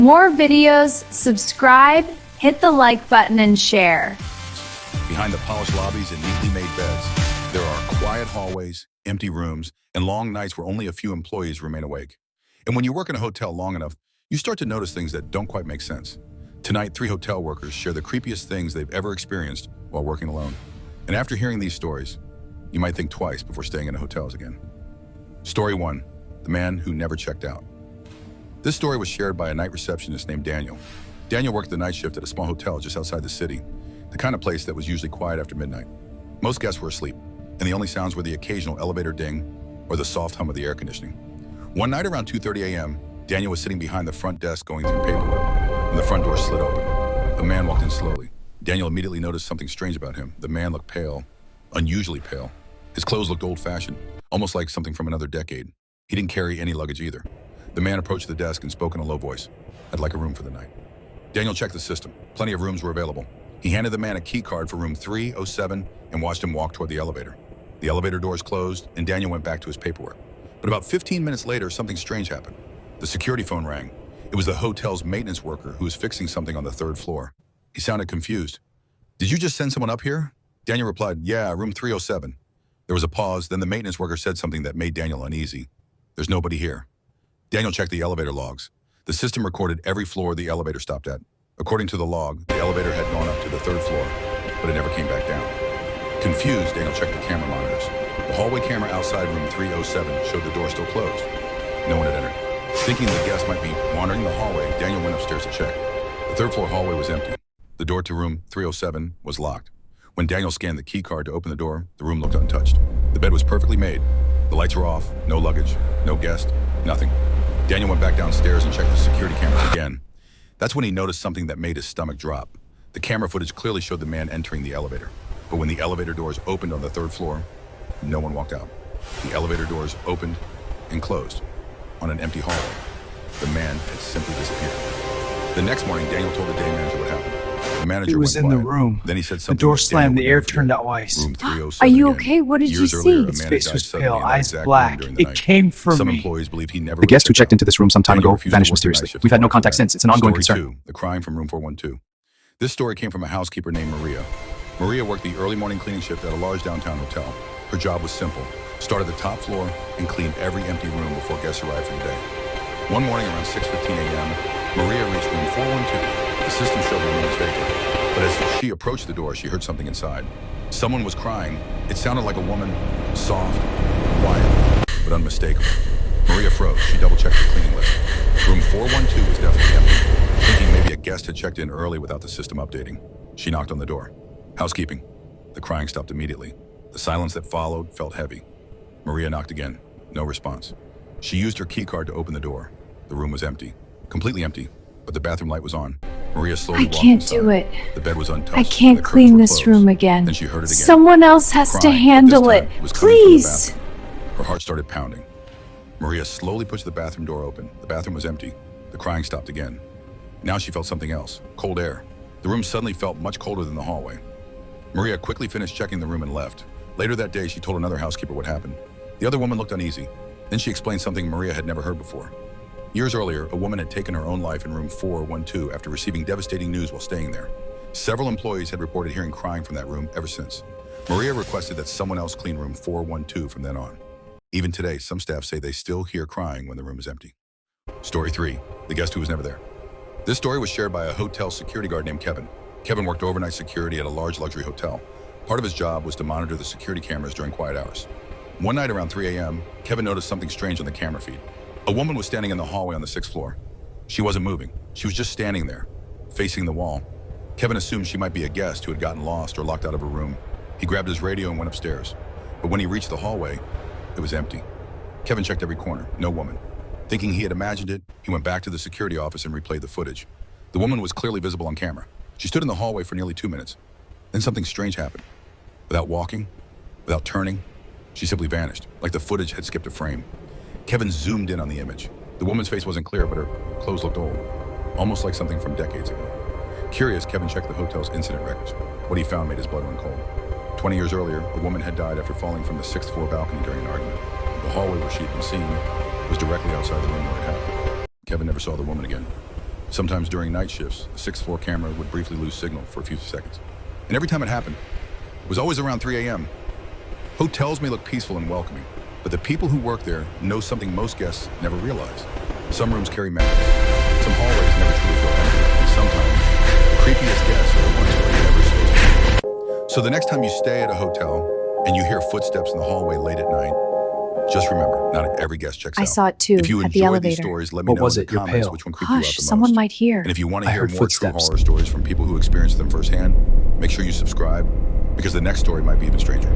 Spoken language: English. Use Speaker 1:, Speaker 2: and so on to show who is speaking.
Speaker 1: More videos, subscribe, hit the like button and share.
Speaker 2: Behind the polished lobbies and neatly made beds, there are quiet hallways, empty rooms, and long nights where only a few employees remain awake. And when you work in a hotel long enough, you start to notice things that don't quite make sense. Tonight, 3 hotel workers share the creepiest things they've ever experienced while working alone. And after hearing these stories, you might think twice before staying in hotels again. Story 1, the man who never checked out. This story was shared by a night receptionist named Daniel. Daniel worked the night shift at a small hotel just outside the city, the kind of place that was usually quiet after midnight. Most guests were asleep, and the only sounds were the occasional elevator ding or the soft hum of the air conditioning. One night around 2:30 a.m., Daniel was sitting behind the front desk going through paperwork, when the front door slid open. A man walked in slowly. Daniel immediately noticed something strange about him. The man looked pale, unusually pale. His clothes looked old-fashioned, almost like something from another decade. He didn't carry any luggage either. The man approached the desk and spoke in a low voice. "I'd like a room for the night." Daniel checked the system. Plenty of rooms were available. He handed the man a key card for room 307 and watched him walk toward the elevator. The elevator doors closed, and Daniel went back to his paperwork. But about 15 minutes later, something strange happened. The security phone rang. It was the hotel's maintenance worker who was fixing something on the 3rd floor. He sounded confused. "Did you just send someone up here?" Daniel replied, "Yeah, room 307. There was a pause, then the maintenance worker said something that made Daniel uneasy. "There's nobody here." Daniel checked the elevator logs. The system recorded every floor the elevator stopped at. According to the log, the elevator had gone up to the 3rd floor, but it never came back down. Confused, Daniel checked the camera monitors. The hallway camera outside room 307 showed the door still closed. No one had entered. Thinking the guest might be wandering the hallway, Daniel went upstairs to check. The 3rd floor hallway was empty. The door to room 307 was locked. When Daniel scanned the key card to open the door, the room looked untouched. The bed was perfectly made. The lights were off, no luggage, no guest, nothing. Daniel went back downstairs and checked the security cameras again. That's when he noticed something that made his stomach drop. The camera footage clearly showed the man entering the elevator. But when the elevator doors opened on the 3rd floor, no one walked out. The elevator doors opened and closed on an empty hallway. The man had simply disappeared. The next morning, Daniel told the day manager what happened. The manager
Speaker 3: He was
Speaker 2: went
Speaker 3: in the
Speaker 2: quiet.
Speaker 3: room.
Speaker 2: Then he said
Speaker 3: The
Speaker 2: something.
Speaker 3: door
Speaker 2: that
Speaker 3: slammed,
Speaker 2: Daniel
Speaker 3: the air
Speaker 2: would never
Speaker 3: turned to
Speaker 2: forget.
Speaker 3: ice.
Speaker 2: Room 307
Speaker 1: Are you
Speaker 2: again.
Speaker 1: okay? What did you
Speaker 2: Years earlier,
Speaker 1: see?
Speaker 2: a
Speaker 3: His
Speaker 2: man
Speaker 3: face
Speaker 2: had
Speaker 3: was
Speaker 2: died suddenly
Speaker 3: pale,
Speaker 2: in that
Speaker 3: eyes
Speaker 2: exact room
Speaker 3: black.
Speaker 2: during the
Speaker 3: It
Speaker 2: night.
Speaker 3: came from
Speaker 2: Some
Speaker 3: me.
Speaker 2: employees believe he never
Speaker 4: The guest who
Speaker 2: returned.
Speaker 4: checked into this room some time
Speaker 2: Daniel
Speaker 4: ago
Speaker 2: refused to
Speaker 4: vanished
Speaker 2: work the night
Speaker 4: mysteriously.
Speaker 2: shift
Speaker 4: We've had no
Speaker 2: before
Speaker 4: contact
Speaker 2: that.
Speaker 4: since. It's an ongoing
Speaker 2: Story
Speaker 4: concern.
Speaker 2: 2, the crime from room 412. This story came from a housekeeper named Maria. Maria worked the early morning cleaning shift at a large downtown hotel. Her job was simple. Start at the top floor and clean every empty room before guests arrived for the day. One morning around 6:15 a.m., Maria reached room 412. The system showed the room was vacant. But as she approached the door, she heard something inside. Someone was crying. It sounded like a woman, soft, quiet, but unmistakable. Maria froze. She double-checked the cleaning list. Room 412 was definitely empty. Thinking maybe a guest had checked in early without the system updating, she knocked on the door. "Housekeeping." The crying stopped immediately. The silence that followed felt heavy. Maria knocked again. No response. She used her key card to open the door. The room was empty. Completely empty, but the bathroom light was on. Maria slowly
Speaker 1: I
Speaker 2: walked
Speaker 1: can't
Speaker 2: inside.
Speaker 1: do it.
Speaker 2: The bed was untouched.
Speaker 1: I
Speaker 2: and
Speaker 1: can't
Speaker 2: the curtains
Speaker 1: clean
Speaker 2: were
Speaker 1: this
Speaker 2: closed.
Speaker 1: room again.
Speaker 2: Then she heard it again.
Speaker 1: Someone else has to
Speaker 2: Crying, but
Speaker 1: handle
Speaker 2: this
Speaker 1: it.
Speaker 2: time was coming from the
Speaker 1: Please.
Speaker 2: bathroom. Her heart started pounding. Maria slowly pushed the bathroom door open. The bathroom was empty. The crying stopped again. Now she felt something else. Cold air. The room suddenly felt much colder than the hallway. Maria quickly finished checking the room and left. Later that day, she told another housekeeper what happened. The other woman looked uneasy. Then she explained something Maria had never heard before. Years earlier, a woman had taken her own life in room 412 after receiving devastating news while staying there. Several employees had reported hearing crying from that room ever since. Maria requested that someone else clean room 412 from then on. Even today, some staff say they still hear crying when the room is empty. Story 3, the guest who was never there. This story was shared by a hotel security guard named Kevin. Kevin worked overnight security at a large luxury hotel. Part of his job was to monitor the security cameras during quiet hours. One night around 3 a.m., Kevin noticed something strange on the camera feed. A woman was standing in the hallway on the 6th floor. She wasn't moving. She was just standing there, facing the wall. Kevin assumed she might be a guest who had gotten lost or locked out of her room. He grabbed his radio and went upstairs. But when he reached the hallway, it was empty. Kevin checked every corner, no woman. Thinking he had imagined it, he went back to the security office and replayed the footage. The woman was clearly visible on camera. She stood in the hallway for nearly 2 minutes. Then something strange happened. Without walking, without turning, she simply vanished, like the footage had skipped a frame. Kevin zoomed in on the image. The woman's face wasn't clear, but her clothes looked old, almost like something from decades ago. Curious, Kevin checked the hotel's incident records. What he found made his blood run cold. 20 years earlier, a woman had died after falling from the 6th floor balcony during an argument. The hallway where she had been seen was directly outside the room where it happened. Kevin never saw the woman again. Sometimes during night shifts, a sixth floor camera would briefly lose signal for a few seconds. And every time it happened, it was always around 3 a.m. Hotels may look peaceful and welcoming, but the people who work there know something most guests never realize. Some rooms carry memories. Some hallways never truly feel empty. And sometimes, the creepiest guests are the ones who are never supposed to be. So the next time you stay at a hotel and you hear footsteps in the hallway late at night, just remember, not every guest checks out.
Speaker 1: I saw it too,
Speaker 2: If you
Speaker 1: at the
Speaker 2: enjoy
Speaker 1: elevator.
Speaker 2: these stories, let me
Speaker 3: What
Speaker 2: know
Speaker 3: was
Speaker 2: in
Speaker 3: it?
Speaker 2: the
Speaker 3: You're
Speaker 2: comments
Speaker 3: pale.
Speaker 2: which one creeped you out
Speaker 1: Hush,
Speaker 2: the
Speaker 1: someone
Speaker 2: most.
Speaker 1: might hear.
Speaker 2: And if you want to
Speaker 3: I
Speaker 2: hear
Speaker 3: heard
Speaker 2: more true
Speaker 3: footsteps.
Speaker 2: horror stories from people who experienced them firsthand, make sure you subscribe, because the next story might be even stranger.